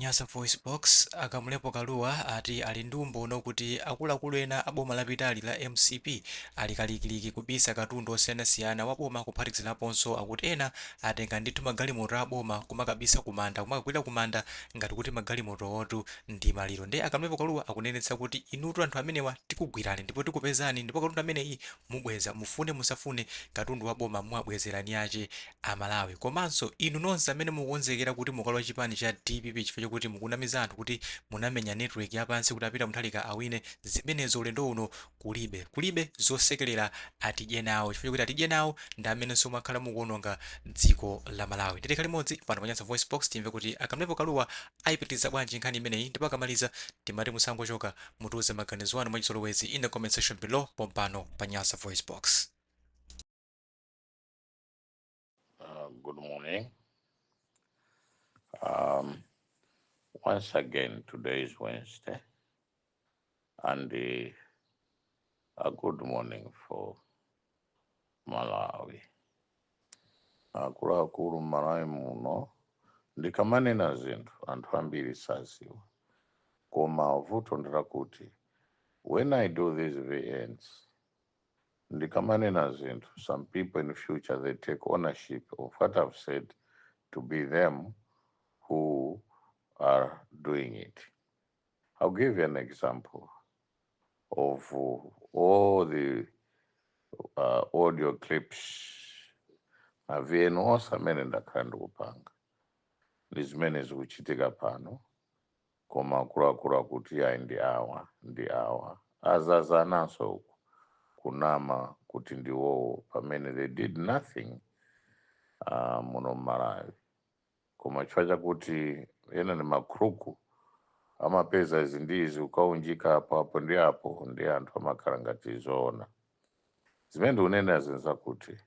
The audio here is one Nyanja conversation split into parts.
Nyasa VoiceBox Kamlepo Kalua ati ali ndi umboni kuti akuluakulu ena a boma lapitali la MCP ali kalikiliki kubisa katundu osiyanasiyana wa boma kuphatikizaponso akuti ena atenga ndithu magalimoto a boma kumakabisa kumanda kumakagwira kumanda ngati kuti magalimoto otu ndi maliro. Ndi Kamlepo Kalua akunenetsa kuti inutu anthu amenewa tikugwirani ndipo tikupezani ndipo katundu ameneyi mubweza mufune musafune katundu wa boma muwabwezerani ache amalawi. Komanso inu nonse amene mukukonzekera kuti mukalowa chipani cha DPP chifukwa chokuti mukunamiza anthu kuti munamenya network yapansi kuti apita muthalika awine zimenezo ulendo uno kulibe zosekelera Atidye nawo chifukwa chokuti Atidye nawo ndi amenenso mwakhala mukuononga dziko la Malawi. Tikhale limodzi pano pa Nyasa VoiceBox timve kuti Kamlepo Kalua ayipitiriza bwanji nkhani imeneyi ndipo akamaliza timati musangochoka mutiuze maganizo anu mwachizolowezi in the comment section below pompano pa Nyasa VoiceBox. Good morning. Once again, today is Wednesday, and a good morning for Malawi. Akuluakulu Malawi muno ndikamanena zinthu anthu ambiri saziwa, koma vuto ndirakuti when I do these VNs, ndikamanena zinthu, some people in the future they take ownership of what I've said to be them who are doing it. I'll give you an example of all the audio clips avyenonse amene ndakhala ndikupanga ndi zimene zikuchitika pano, koma akuluakulu akuti ayi ndi awa azazananso uku kunama kuti ndiwowo pamene they did nothing muno Malawi, koma chifukwa chakuti ena ni makhruku amapeza izi ndizi ukaunjika apo ndi anthu amakhala ngati zoona. Zimene ndikunena zinza kuti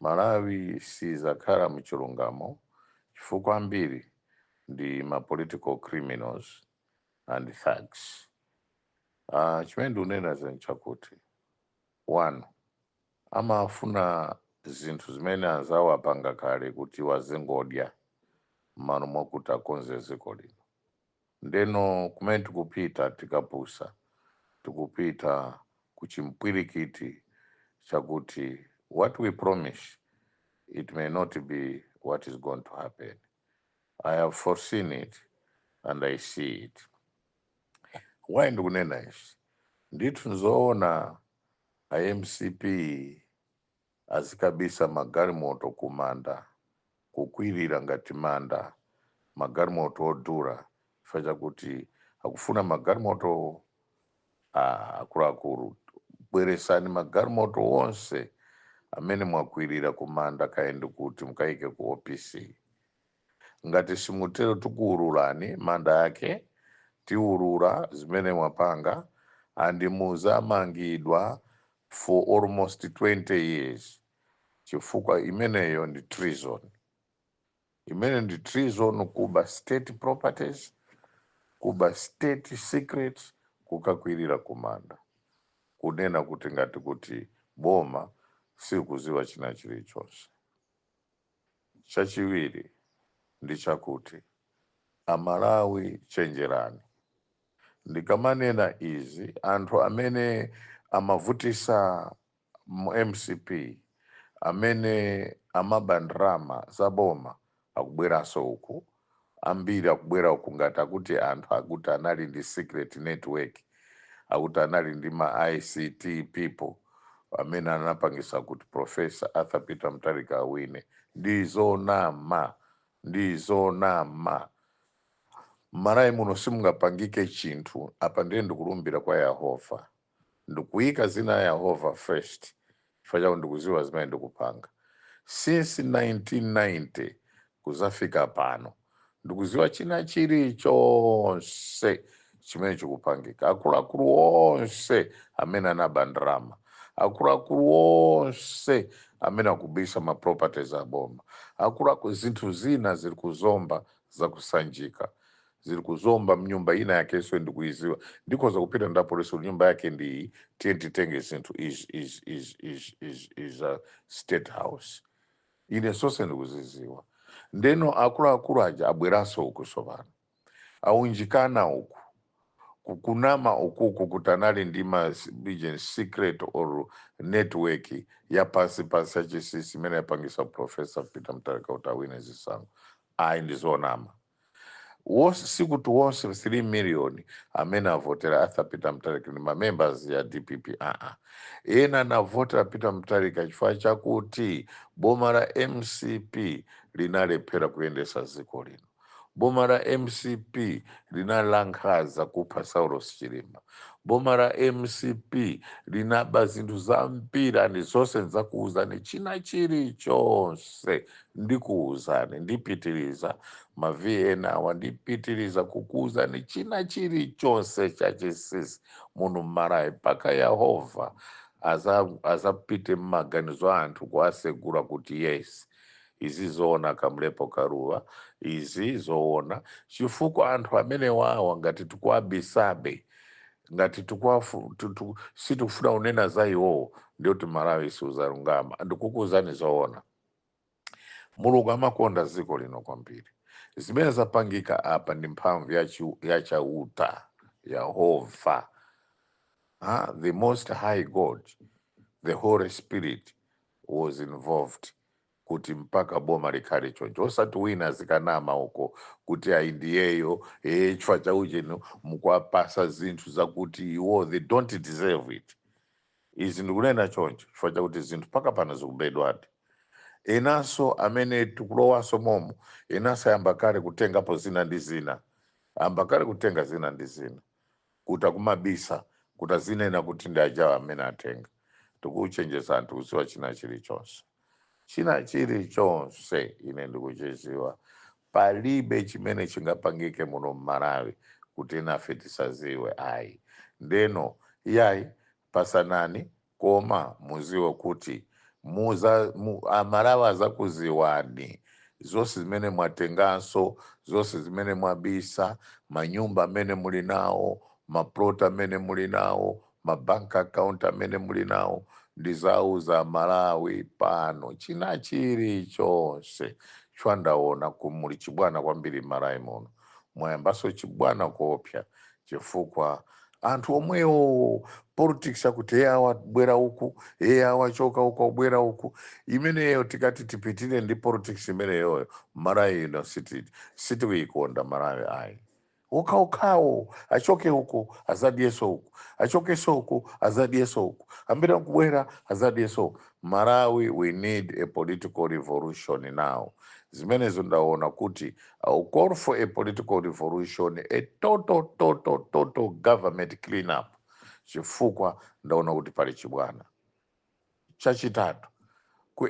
Malawi sizakhala muchilungamo chifukwa ambiri ndi ma political criminals and thugs. Chimene ndikunena zinza kuti one, amafuna zinthu zimene anzawo apanga kale kuti wazingodya mano mwakuti akonze dziko lino. Ndeno kumene tikupita tikapusa tikupita kuchimpwirikiti chakuti what we promise it may not be what is going to happen. I have foreseen it and I see it. Why ndikunena izi? Ndithu nzoona MCP azikabisa magalimoto kumanda kukwirira ngati manda magalimoto odura chifukwa chakuti akufuna magalimoto akuluakulu bweresani magalimoto onse amene mwakwirira kumanda kaende kuti mukayike ku OPC. Ngati simutero tikuwululani manda yake tiwulula zimene mwapanga and muzamangidwa for almost 20 years chifukwa imeneyo ndi treason. Imene ndi treason kuba state properties, kuba state secrets, kukakwirira kumanda. Kunena kuti ngati kuti boma sikuziwa china chilichonse. Chachiwiri ndi chakuti amalawi chenjerani. Ndikamanena izi anthu amene amavutisa mu MCP amene amabandrama za boma akubweranso uku, ambiri akubwera uku ngati akuti anthu akuti anali ndi secret network, akuti anali ndi ma ICT people amene anapangisa kuti Professor Arthur Peter Mutharika awine. Ndizonama. Malawi muno simungapangike chinthu apa ndiye ndikulumbira kwa Yehova. Ndikuyika zina ya Yehova first. Chifukwa ndikuziwa zimene ndikupanga. Since 1990 kuzafika pano ndikuziwa china chilichonse chimene chikupangika. Akuluakulu onse amene anabandrama, akuluakulu onse amene akubisa ma properties aboma, akuluakulu zinthu zina ziri kuzomba zakusanjika, ziri kuzomba mnyumba ina yakenso ndikuiziwa. Ndikoza kupita ndapolisi nyumba yake ndi titenge zinthu is a state house. Ine sose ndikuziziwa. Ndeno akuluakulu aja abweranso uku sopano. aunjikana uku kukunama ukuku kutanali ndima secret or network ya pasi yachisisi imene yapangisa Professor Peter Mutharika kuti awine zisankho ayi ndizonama. Sikuti wonse 3 million amene avotera Arthur Peter Mutharika ndi members ya DPP ena anavotera Peter Mutharika chifukwa chakuti boma la MCP linalephera kuyendesa dziko lino. Boma la MCP linalankhadza kupha Saulos Chilima. Boma la MCP linaba zinthu zambiri ndi zonse ndidzakuwuzani china chilichonse ndikuwuzani ndipitiriza mavi awa ndipitiriza kukuwuzani china chilichonse chachisisi muno mmalawi mpaka Yehova azapite mmaganizo a anthu kuasegura kuti yes izi zoona Kamlepo Kalua izi zoona chifukwa anthu amene wawa ngati tikuwabisabe ngati sitikufuna unena za iwowo ndiyoti Malawi siuzalungama. Ndikukuwuzani zoona Mulungu amakonda dziko lino kwambiri. Zimene zapangika apa ndi mphamvu ya chauta Yehova, the most high God, the Holy Spirit was involved kuti mpaka boma likhale choncho. Osati wina zikanama uko kuti aindiyeyo chifukwa chauchino mukuwapasa zinthu zakuti iwo they don't deserve it. Izi ndikunena choncho chifukwa chakuti zinthu mpaka pano zikubedwadi. Enanso amene tikulowanso momo enanso ayamba kale kutengapo zina ndi zina, amba kale kutenga zina ndi zina kuti akumabisa kuti azinena kuti ndi ajawa amene atenga. Tikuchenjeza anthu kuziwa china chilichonse. China chilichonse ine ndikuchiziwa palibe chimene chingapangike muno mmalawi kuti nafe tisaziwe ayi. Ndeno yayi pasanani koma muziwe kuti Amalawi azakuziwani zonse zimene mwatenganso, zonse zimene mwabisa, manyumba amene muli nawo, maplot amene muli nawo, mabank account amene muli nawo ndizauza Malawi pano china chilichonse chwandaona kumuli chibwana kwambiri Malawi muno. Mwayambaso chibwana kuopsa chifukwa anthu omwewo politics akuti awa bwera uku awa choka uku obwera uku imeneyo tikati tipitire ndi politics imeneyoyo Malawi ino sitikuikonda Malawi ayi. Ukhawo achoke huku azadyeso huku achokeso huku azadyeso huku ambira kubwera azadyeso. Malawi we need a political revolution now. Zimenezo ndaona kuti I'll call for a political revolution, a total government clean up chifukwa ndaona kuti pali chibwana. Chachitatu ku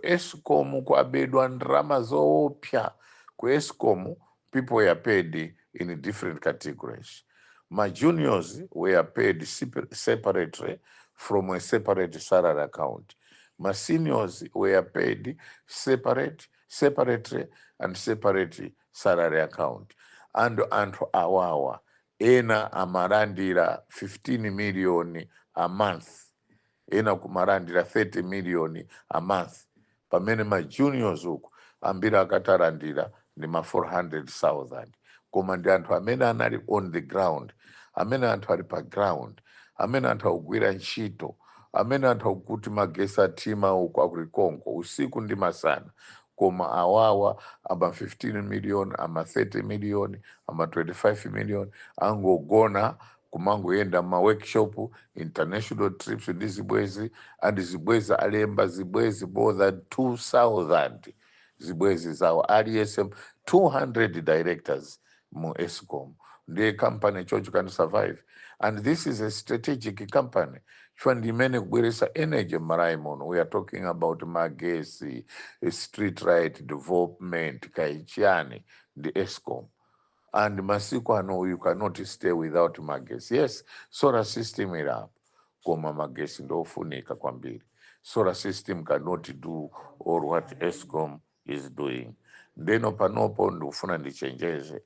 Eskom kuabedwa ndrama zoopsa. Ku Eskom people were paid in different categories. My juniors were paid separately from a separate salary account. My seniors were paid separately and separate salary account. And awawa ena amarandira 15 million a month. Ena kumarandira 30 million a month. Pamene my juniors uku ambira akatarandira ni ma 400,000. Koma ndi anthu amene anali on the ground, amene anthu ali pa ground, amene anthu akugwira ntchito, amene anthu akuti magesi atima uku akulikonko usiku ndi masana. Koma awawa ama 15 million, ama 30 million, ama 25 million angogona kumangoyenda ma workshop, international trips ndi zibwezi, and zibwezi alemba zibwezi more than 2,000 zibwezi zawo RSM 200 directors mu Eskom. The company chocho can survive, and this is a strategic company. Chwandimene kubweresa energy Malawi. We are talking about magesi, street light development, kaichiani, the Eskom. And masiku ano you cannot stay without magesi. Yes, solar system is up. Koma magesi ndofunika kwambiri. Solar system cannot do all what Eskom is doing. Ndeno panopo ndufuna ndichenjeze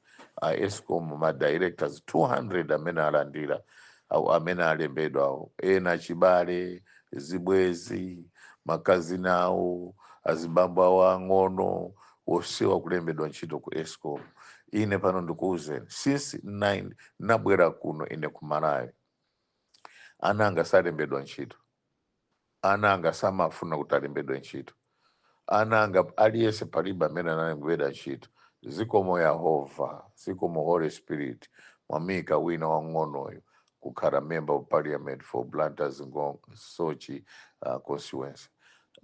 Eskom ma directors 200 amene alandira au amene alembedwa ena chibale zibwezi makazi nawo azibambo awo ang'ono wosiwa kulembedwa ntchito ku Eskom. ine pano ndikuuzeni since 9 nabwera kuno ine kumalawi ana anga salembedwa ntchito, ana anga samafuna kuti alembedwe ntchito, ana anga aliyese palibe amene analembedwa ntchito. Zikomo Yehova, zikomo Holy Spirit, mwamika wina wang'onoyo kukhala member of parliament for Blantyre Ngong Sochi constituency.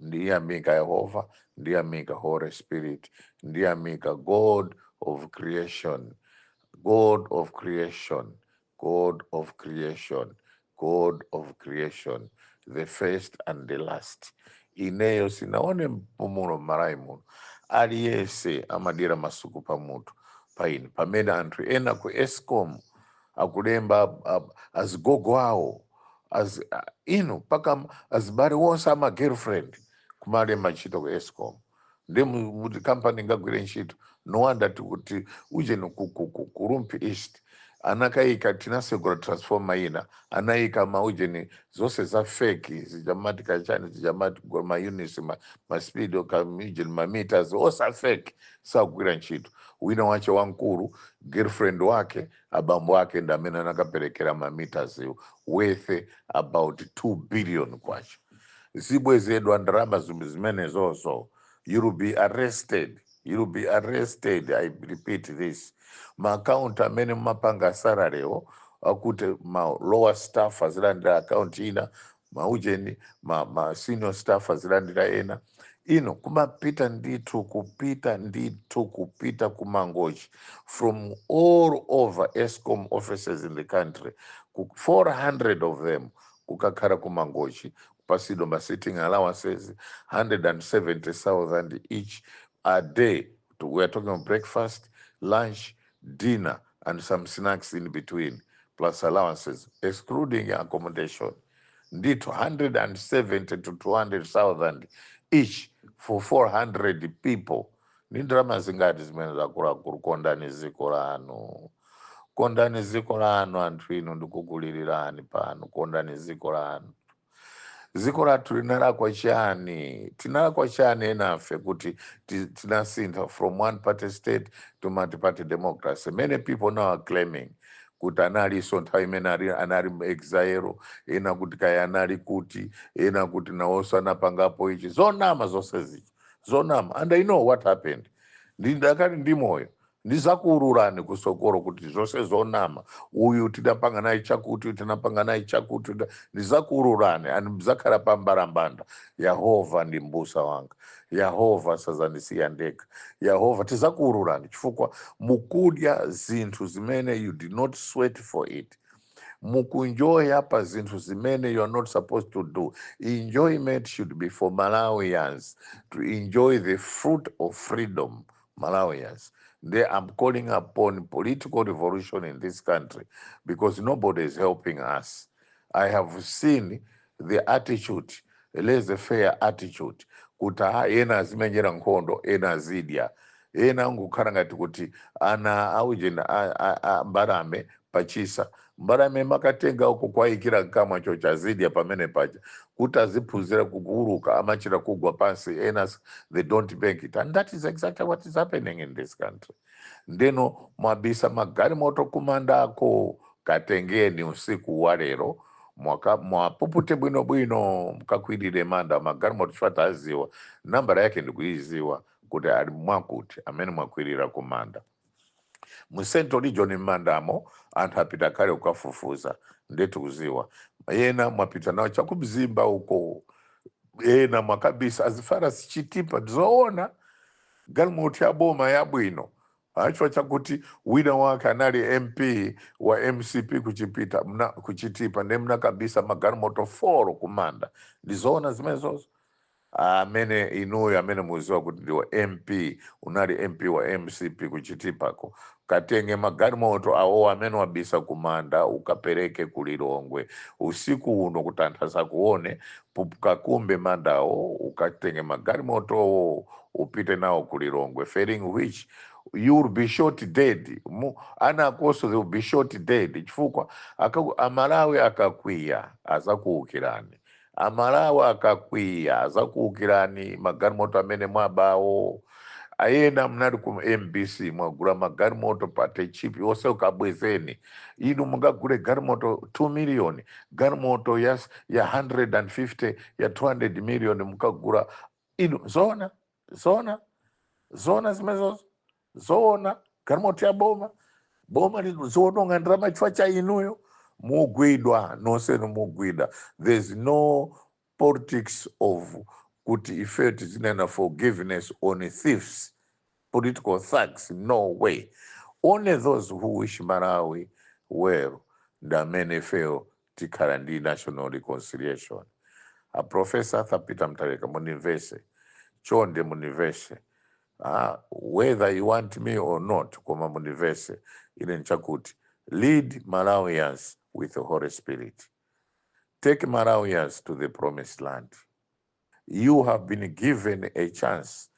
Ndiyamika Yehova, ndiyamika Holy Spirit, ndiyamika God of creation, God of creation, God of creation, God of creation, the first and the last. Ineyo sinaone mpumulo marayi muno aliyese amadira masuku pamutu paine pamene anthu ena ku Eskom akulemba azigogo awo paka azibale wonse ama girlfriend kumalemba ntchito ku Eskom. Ndi muti kampani ingagwire ntchito no wonder kuti uje ku Rumpi East anakayika tinasegura transformer ina anayika maujeni zose za fake zijamati kachani zijamati ma units ma speed ujeni ma meters osa fake sagwira ntchito. Wina wache wankuru girlfriend wake abambo wake ndamene anakaperekera ma meters worth about 2 billion kwacho. Zibwezedwa ndarama zimene zozo. You will be arrested. You will be arrested. I repeat this. Ma account amene mapanga salary akuti ma lower staff azilandira account ina, maujeni ma senior staff azilandira ena. Ino kumapita ndithu kupita kumangochi from all over Eskom offices in the country. 400 of them kukakhala kumangochi. Pasido ma sitting allowances 170,000 each a day. We are talking about breakfast, lunch, dinner, and some snacks in between, plus allowances, excluding accommodation. Ndito 170 to 200,000 each for 400 people. Nindrama zingati zimene zakuluakulu kondani ziko lanu. Kondani ziko lanu anthu inu ndikukulilirani pano. Kondani ziko lanu. Ziko lathu linalakwa chani? Tinalakwa chani enafe kuti tinasintha from one party state to multi-party democracy? Many people now are claiming kuti analiso nthawi imene anali exile, ena kuti kaya anali kuti, ena kuti nawonso anapangapo ichi. Zonama zonse zichi. Zonama. And I know what happened. Ndakali ndi moyo. Ndizakuururani kusokoro kuti zvose zonama. Uyu tidapanga naye chakuti, tinapanga naye chakuti. Ndizakuururani and mzakhala pambarambanda. Yehova ndi mbusa wanga. Yehova sazandisiya ndekha. Yehova tizakuururani chifukwa mukudya zinthu zimene you did not sweat for it. Mukunjoy apa zinthu zimene you are not supposed to do. Enjoyment should be for Malawians to enjoy the fruit of freedom. Malawians. I'm calling upon political revolution in this country because nobody is helping us. I have seen the attitude, a laissez-faire attitude. Kuta ena zimenyera nkhondo, ena zidya. Ena ngukhala ngati kuti ana aujena mbalame pachisa. Mbalame makatenga uko kwayikira kamwa chocha zidya pamene pacha. Kuti aziphunzira kuguruka amachira kugwa pansi. Enas, they don't bank it. And that is exactly what is happening in this country. Ndeno mwabisa Magalimoto Kumanda ako katengeni usiku wa lero mwapupute bwino mkakwidire manda Magalimoto chifata aziwa nambara yake ndikuiziwa kuti ali mwakuti amene mwakwirira kumanda mu Central Region mandamo anthu apita kale ukafufuza ndetu kuziwa yena mwapita nawo chakubzimba uko yena mwakabisa azifara sichitipa zoona Galimoto ya Boma ya bwino acho chakuti wina wake anali MP wa MCP kuchitipa nemna kabisa Magalimoto 4 kumanda ndizoona zimenezozo amene inuyo amene muziwa kuti ndiwa MP unali MP wa MCP kuchitipako katenge Magalimoto awo amene wabisa kumanda ukapereke kulilongwe usiku uno kuti anthu asakuone kakumbe mandawo ukatenge Magalimoto upite nawo kulilongwe failing which you will be shot dead. Ana koso they will be shot dead. Chifukwa amalawi akakwiya azakuukirani. Amalawi akakwiya azakuukirani Magalimoto amene mwabawo ayenda mnali ku MBC mwagula magalimoto pate chipi ose ukabwezeni inu mungagule galimoto 2 million galimoto ya 150 ya 200 million mukagula inu zona zimezozo zona galimoto ya boma lino zononga ndirama chifukwa cha inuyo mugwidwa nonsenu mugwida. There's no politics of kuti effect zinena forgiveness on thieves, political thugs. No way. Only those who wish Malawi well, the many fail tikarandi national reconciliation. A Professor Thapita Mtareka munivese chonde munivese whether you want me or not koma munivese ile nchakuti lead Malawians with the Holy Spirit. Take Malawians to the promised land. You have been given a chance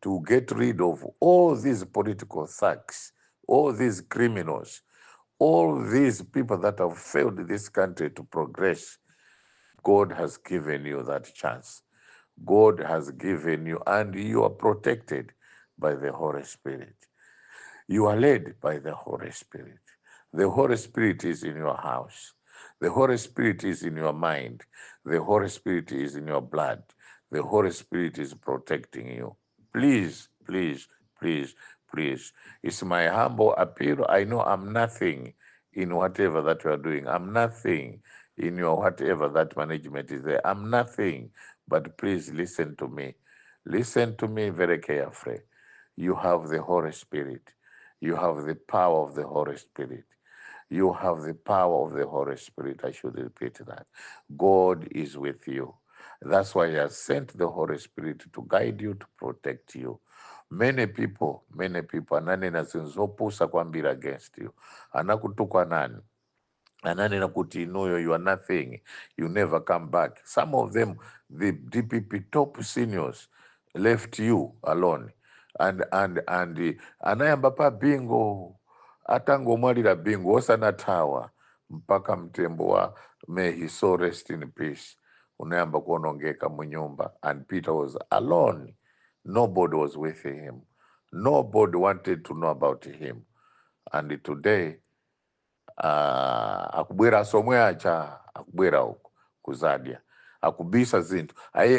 to get rid of all these political thugs, all these criminals, all these people that have failed this country to progress. God has given you that chance. God has given you, and you are protected by the Holy Spirit. You are led by the Holy Spirit. The Holy Spirit is in your house. The Holy Spirit is in your mind. The Holy Spirit is in your blood. The Holy Spirit is protecting you. Please, please, please, please. It's my humble appeal. I know I'm nothing in whatever that you are doing. I'm nothing in your whatever that management is there. I'm nothing. But please listen to me. Listen to me very carefully. You have the Holy Spirit. You have the power of the Holy Spirit. You have the power of the Holy Spirit. I should repeat that. God is with you. That's why He has sent the Holy Spirit to guide you, to protect you. Many people, ananena zinzopusa kwambira against you. Anakutukwa nani? Ananena kuti inuyo, you are nothing. You never come back. Some of them, the DPP top seniors, left you alone. And anayamba pa bingo atangomwalira bingo osanatawa mpaka mtembo wa may he so rest in peace unayamba kuonongeka munyumba, and Peter was alone. Nobody was with him. Nobody wanted to know about him. And today akubwera somwe acha akubwera huko kuzadia akubisa zinthu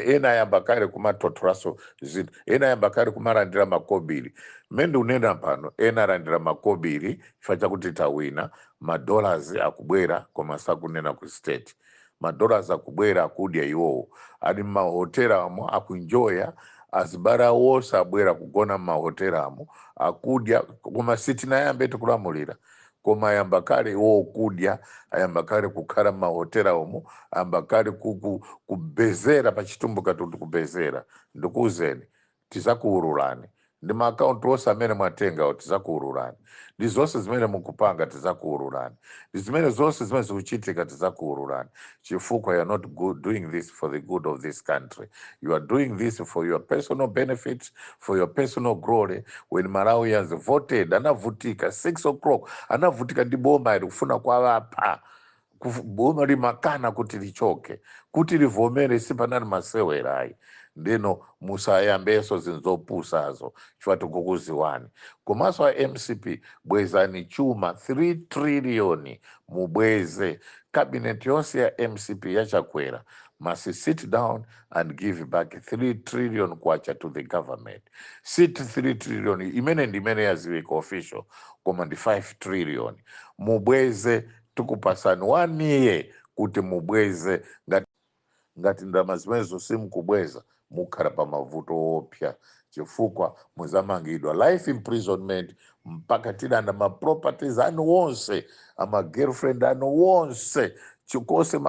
ena ayamba kale kumatotoraso zinthu ena ayamba kale kumarandira makobiri. Mende unena pano ena arandira makobiri chifukwa chakuti tawina madolars akubwera koma sakunena ku state. Madolars akubwera akudya iwowo ali mahotela amo akuenjoya azibara wose abwera kugona mahotela amo akudya koma siti nayambe tikulamulira koma ayamba kale wokudya ayamba kale kukhala mahotela omo ayamba kale kubezera pachitumbu katundu kubezera. Ndikuuzeni tizakuurulani ndi maakaunti ose amene mwatenga tizakuurulani. Ndi zonse zimene mukupanga tizakuurulani. Ndi zimene zonse zimene zikuchitika tizakuurulani chifukwa you are not doing this for the good of this country. You are doing this for your personal benefits, for your personal glory. When Malawians voted, anavutika 6 o'clock, anavutika ndi boma kufuna kwawapha boma limakana kuti lichoke, kuti livomere sipanali masewerayi. Ndino musayambeso zinzopusazo chifukwa tikukuziwani. Komaso a MCP bwezani chuma 3 trillion mubweze. Cabinet yonse ya MCP yachakwera must sit down and give back 3 trillion kwacha to the government. Sit 3 trillion imene ndimene yaziwika official koma ndi 5 trillion mubweze. Tukupasani 1 year kuti mubweze ngati ndalama zimenezo simukubweza mukhala pa mavuto opya chifukwa muzamangidwa life imprisonment mpaka tidanda maproperties anu wonse amagirlfriend anu wonse chikose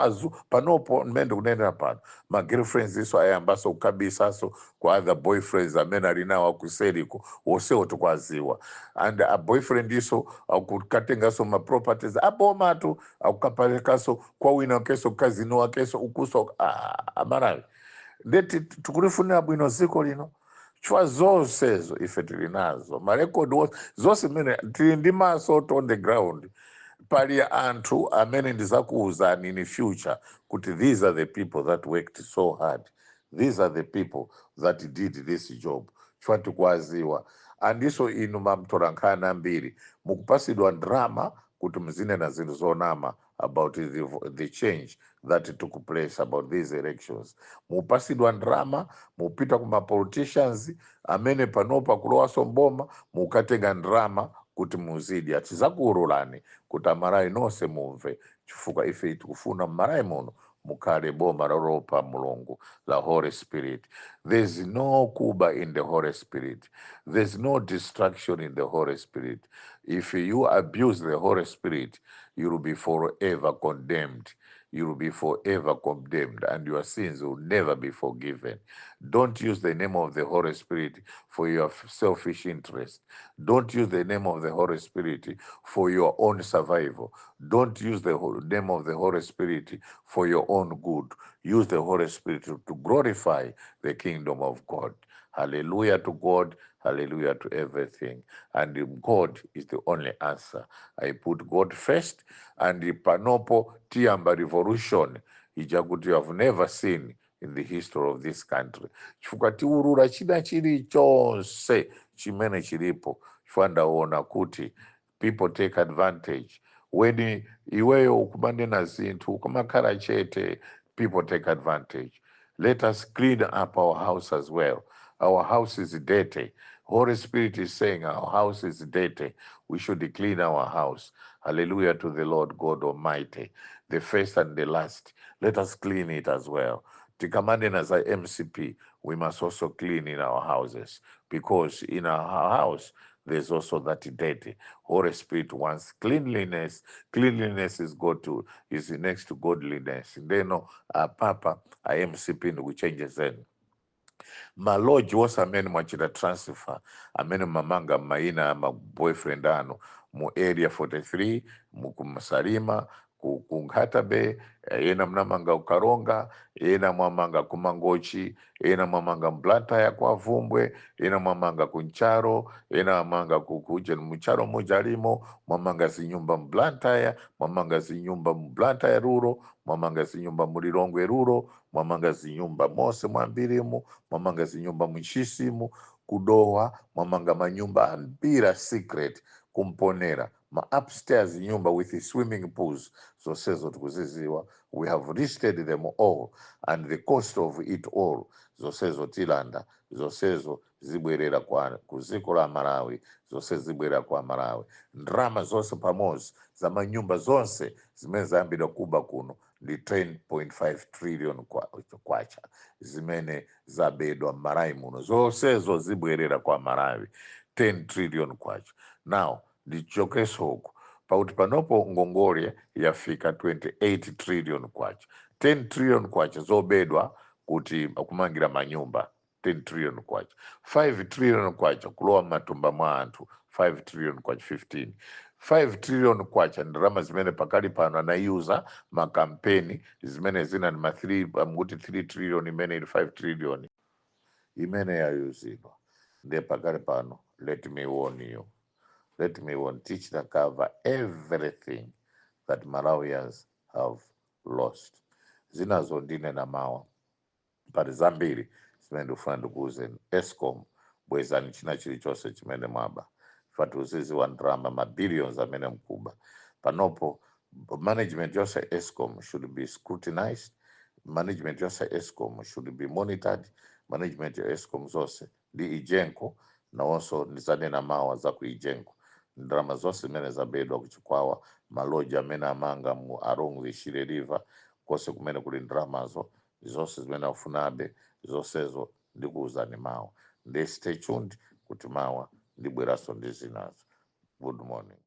panopo mmene kunenera pano magirlfriends iso ayambaso kukabisaso kwa other boyfriends amene ali nawo akuseriko wosewo tukwaziwa, and a boyfriend iso akukatengaso maproperties abomatu akukapalekaso kwa wina wakeso kazino wakeso ukuso amarawi. Ndeti tukurifunira bwino ziko lino chwa zonsezo ife tili nazo marekodi zonse mene tili ndi maso on the ground. Pali anthu amene ndizakuuzani in future kuti these are the people that worked so hard. These are the people that did this job. chifukwa tikwaziwa. Andiso inu mamtolankhani ambiri mukupasidwa drama kuti muzinena zinthu zonama about the change that took place about these elections. Mupasidwa drama, mupita kuma politicians amene panopa kulowaso Boma, mukatenga drama kuti muzidi atizakuwululani kuti amalawi nonse mumve, chifukwa ife tikufuna mmalawi muno mukhale boma lolopa Mulungu la Holy Spirit. There's no kuba in the Holy Spirit. There's no distraction in the Holy Spirit. If you abuse the Holy Spirit, you will be forever condemned. You will be forever condemned, and your sins will never be forgiven. Don't use the name of the Holy Spirit for your selfish interest. Don't use the name of the Holy Spirit for your own survival. Don't use the name of the Holy Spirit for your own good. Use the Holy Spirit to glorify the kingdom of God. Hallelujah to God. Hallelujah to everything. And God is the only answer. I put God first, and the panopo tiamba revolution ijakuti you have never seen in the history of this country. Chifukwa tiurura china chili chonse chimene chilipo, chifukwa ndaona kuti people take advantage. When iweyo ukumanena zinthu ukumakhala chete, people take advantage. Let us clean up our house as well. Our house is dirty. Holy Spirit is saying our house is dirty. We should clean our house. Hallelujah to the Lord God Almighty, the first and the last. Let us clean it as well. Tikamande as a MCP, we must also clean in our houses, because in our house there's also that dirty. Holy Spirit wants cleanliness. Cleanliness is next to godliness. Ndeno papa a MCP ndikuchenjeza zenu. Maloji wose amene mwachita transfer, amene mamanga maina ma boyfriend anu mu area 43, mukumasalima, kunkhatabe, ena mnamanga ukaronga, ena mwamanga kumangochi, ena mwamanga mblantaya kwa vumbwe, ena mwamanga kuncharo, ena mwamanga kukuja mcharo mujalimo, mwamanga zinyumba mblantaya, mwamanga zinyumba mblantaya ruro, mwamanga zinyumba mulilongwe ruro, mwamanga zinyumba mose mwambirimu, mwamanga zinyumba mchisimu, kudowa, mwamanga manyumba ambira secret, kumponera, ma upstairs nyumba with swimming pools, zosezo tukuziziwa. We have listed them all, and the cost of it all, zosezo tilanda, zosezo zibwerera kwa kuziko la Malawi, zose zibwerera kwa Malawi. Ndrama zose pamozi za manyumba zonse zimene zayambira kuba kuno ndi 10.5 trillion kwacha zimene zabedwa Malawi muno, zosezo zibwerera kwa Malawi 10 trillion kwacha. Now ndichokeso huku pauti panopo ngongole yafika 28 trillion kwacha, 10 trillion kwacha zobedwa kuti kumangira manyumba, 10 trillion kwacha, 5 trillion kwacha kulowa matumba mwa anthu, 5 trillion kwacha 15, 5 trillion kwacha ndarama zimene pakali pano anayuza makampeni zimene zina ni 3 trillion imene ili 5 trillion imene yayuzidwa. Nde pakali pano, let me warn you. Let me teach to cover everything that Malawians have lost. Zinazo ndine na mawa. Pari zambiri, zimene ufuna ndikuuzeni. Escom, bwezani china chilichonse chimene mwaba. Fatuzizi wa ndrama, ma-billions amene mkuba. Panopo, management yose Escom should be scrutinized. Management yose Escom should be monitored. Management ya Escom zose di ijenko, na also nizane na mawa za kuijenko. Ndrama zose mene zabedwa kuchikwawa, maloja mena amanga mu along the Shire River, kose kumene kuli ndramazo, zose zimene ufunabe, zosezo ndikuuzani mawa. Stay tuned kuti mawa ndibweraso ndi zinazo. Good morning.